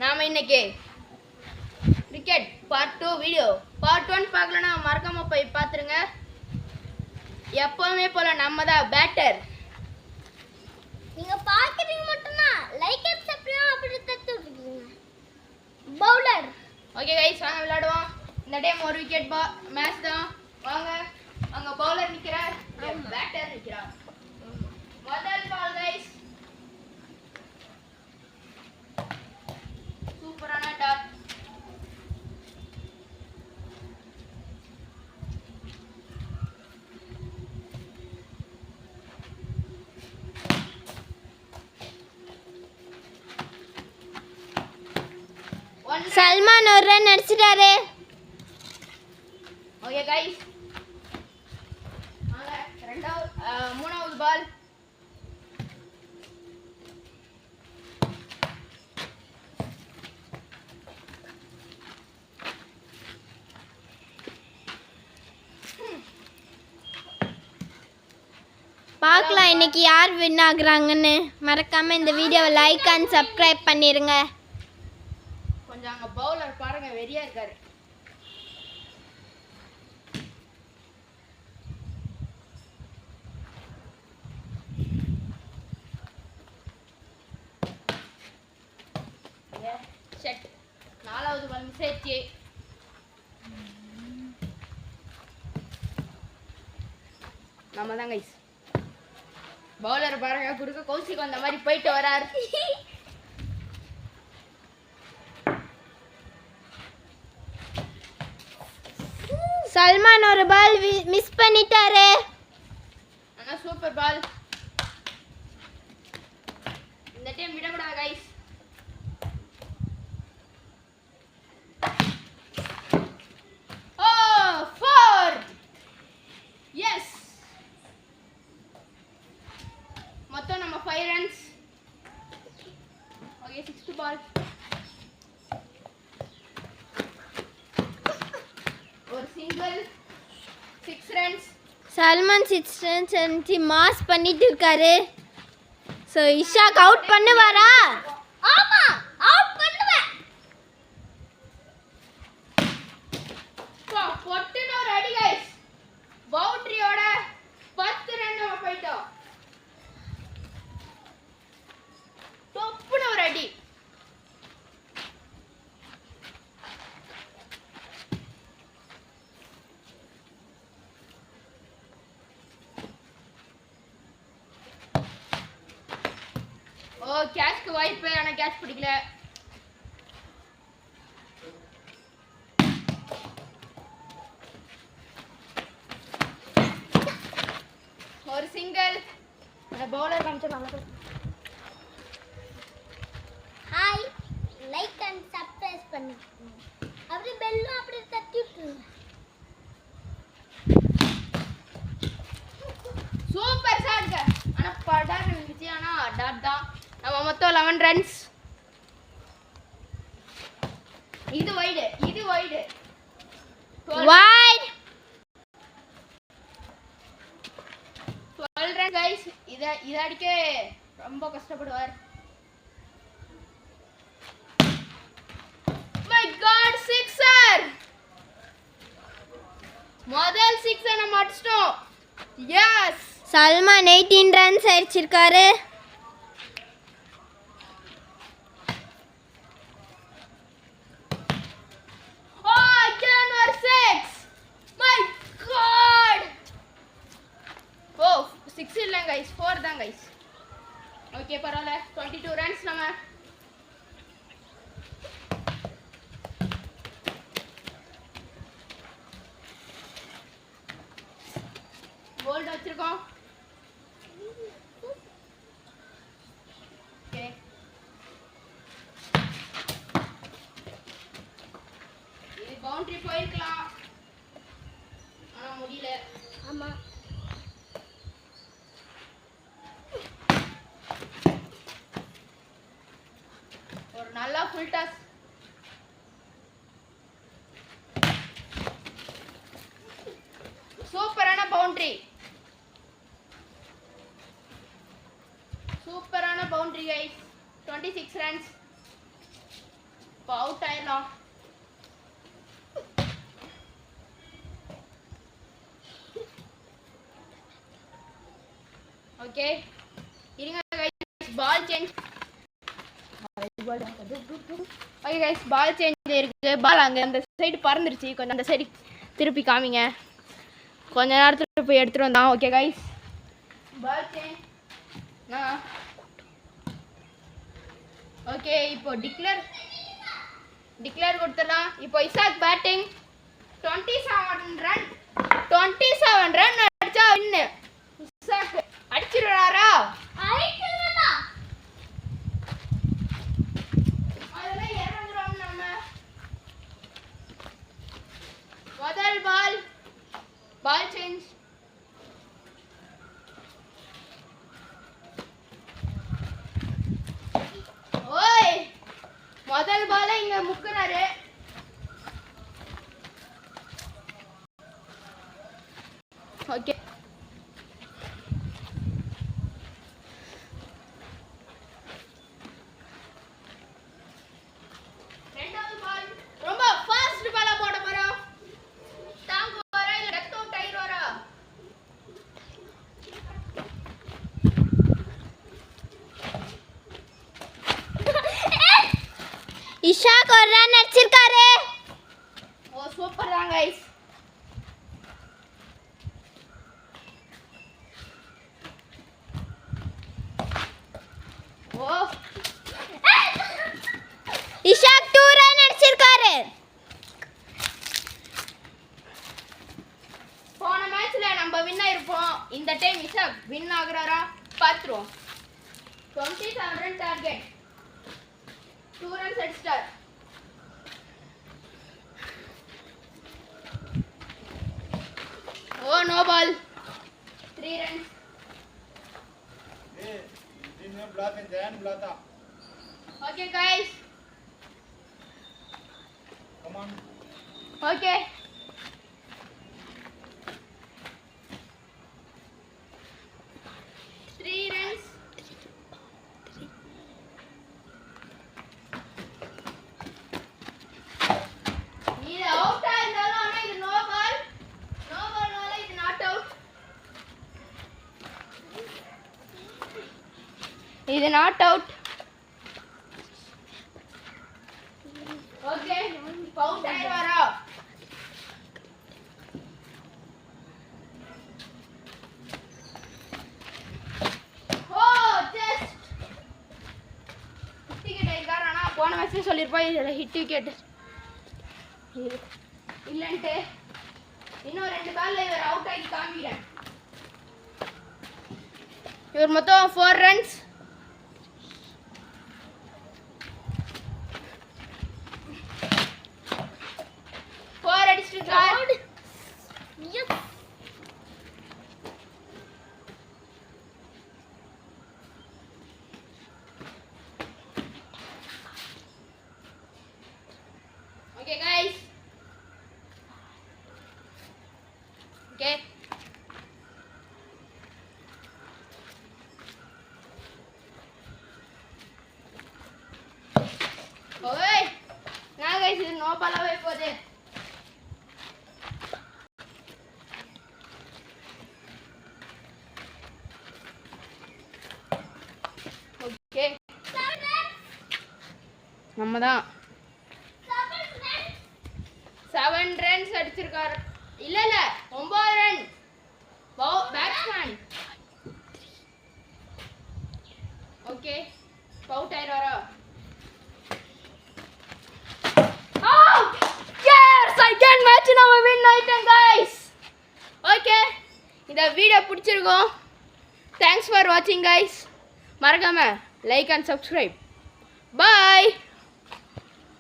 நாம இன்னைக்கு cricket part 2 video part 1 பார்க்கலனா மறக்காம போய் பாத்துருங்க. எப்பவுமே போல நம்ம தான் பேட்டர். நீங்க பாக்குறீங்க மட்டும்னா லைக் அண்ட் சப்ஸ்கிரைப் அப்படி தட்டி விட்டுருங்க. பவுலர். ஓகே गाइस வாங்க விளையாடுவோம். இந்த டைம் ஒரு விக்கெட் மேட்ச் தான். வாங்க அங்க பவுலர் நிக்கிறார், பேட்டர் நிக்கிறார். முதல் பால் गाइस. சூப்பரான டாட். சல்மான் ஒரு ரன் அடிச்சிட்டாரு. ஓகே गाइस வாங்க மூணாவது பால். பார்க்கலாம் இன்னைக்கு யார் வின் ஆகுறாங்கன்னு. மறக்காம இந்த வீடியோவை லைக் அண்ட் சப்ஸ்கிரைப் பண்ணிருங்க. கொஞ்சம் அங்க பவுலர் பாருங்க வெறியா இருக்காரு. செட். நாலாவது பால் மிஸ் ஆயிடுச்சு. நம்ம தான் கைஸ். பவுலர் பாருங்க குறுக்க கௌசிக் வந்த மாதிரி போயிட்டு வராரு. சல்மான் ஒரு பால் மிஸ் பண்ணிட்டாரு. ஆனா சூப்பர் பால். இந்த டைம் விடக்கூடாது கைஸ். ஓ 4. எஸ். மொத்தம் நம்ம 5 ரன்ஸ். ஓகே 6th பால். ஒரு சிங்கிள் 6 ரன்ஸ். சல்மான் 6 ரன்ஸ் அடிச்சு மாஸ் பண்ணிட்டு இருக்காரு. சோ இஷாக் அவுட் பண்ணுவாரா? ஆமா அவுட் பண்ணுவேன். பொட்டுன ஒரு அடி गाइस. பவுண்டரியோட 10 ரன் நம்ம போயிட்டோம். தொப்புன ஒரு அடி. ஓ கேட்ச்க்கு வாய்ப்பு, ஆனா கேட்ச் பிடிக்கல. ஒரு சிங்கிள். அந்த பவுலர் காமிச்சலாம். ஹாய் லைக் அண்ட் சப்ஸ்கிரைப் பண்ணுங்க. அப்படியே பெல்லும் அப்படியே தட்டி விட்டுருங்க. Super shot. ஆனா படார் இருந்துச்சு, ஆனா டாட் தான். நம்ம மொத்தம் 11 ரன்ஸ். இது வைடு, இது வைடு. White 12 run guys. இத அடிக்க ரொம்ப கஷ்டப்படுவார். My god sixer. முதல் சிக்ஸர் நம்ம அடிச்சிட்டோம். எஸ். சல்மான் 18 ரன்ஸ் அடிச்சிருக்காரு. ஓ 6 இல்ல गाइस, 4 தான் गाइस. ஓகே பரவாயில்ல. 22 ரன்ஸ் நம்ம. போல்ட் வச்சிருக்கோம். ஓகே இது பவுண்டரி போயிருக்கலாம், ஆனா முடியல. ஆமா ஒரு நல்ல ஃபுல் டாஸ். சூப்பரான பவுண்டரி. சூப்பரான பவுண்டரி गाइस. 26 runs. இப்போ அவுட் ஆயிடலாம். ஓகே இருங்க கைஸ், பால் சேஞ்ச். ஓகே கைஸ், பால் சேஞ்ச் இருக்கு. பால் அங்கே அந்த சைடு பறந்துருச்சு. கொஞ்சம் அந்த சைடு திருப்பி காமிங்க. கொஞ்ச நேரத்தில் போய் எடுத்துகிட்டு வந்தான். ஓகே கைஸ், பால் சேஞ்ச். ஓகே இப்போ டிக்ளேர் கொடுத்துடலாம். இப்போ இசாக் பேட்டிங். 27 ரன் அடிச்சா வின்னு. இசாக் அடிச்சிடுறாரா? அதெல்லாம் இறங்குறோம் நம்ம. முதல் பால் சேஞ்ச். ஓய், முதல் பால இங்க முக்குறாரு. ஓகே ரெண்டாவது பால் ரொம்ப ஃபாஸ்ட் பாலா போட போறோம். தாங்க வரா இல்ல டக் அவுட் ஆயிரோரா? இஷாக் ஒரு ரன் அடிச்சிருக்காரு. ஓ சூப்பர் தான் गाइस. ஓ இஷாக் 2 ரன் அடிச்சிருக்காரு. போன மேட்ச்ல நம்ம வின் ஆயிருப்போம். இந்த டைம் இஷாக் வின் ஆகுறாரா பாத்துறோம். 27 ரன் டார்கெட். 2 runs அடிச்சிட்டார். Oh no ball. 3 runs. Okay guys. Come on. Okay. Three runs. இது அவுட்டா இருந்தாலும் ஆனா இது நோ பால். நோ பால்னால இது நாட் அவுட். இது நாட் அவுட். ஓகே அவுட் ஆயிடுவாரா? ஓ ஜஸ்ட் விக்கெட் ஆயிடுறாரு. ஆனா போன மேட்ச் சொல்லிருப்போம் இதுல ஹிட் விக்கெட் இல்லன்ட்டு. இன்னும் 2 பால்ல இவர் அவுட் ஆகி காமிக்கிறேன். இவர் மொத்தம் 4 runs. அடிச்சிருக்காரு. Yes. Okay guys. Okay. ஓய் நான் guys இது நோ பாலாவே போதே. ஓகே நம்ம தான் 7 runs அடிச்சிருக்காரு. இல்ல 9 ரன். பேட்ஸ்மேன். ஓகே அவுட் ஆயிடுவாரா? செகண்ட் மேட்ச் நம்ம வின் ஆயிட்டோம் गाइस. ஓகே இந்த வீடியோ பிடிச்சிருக்கும். தேங்க்ஸ் ஃபார் வாட்சிங் गाइस. மறக்காம லைக் அண்ட் சப்ஸ்கிரைப். Bye.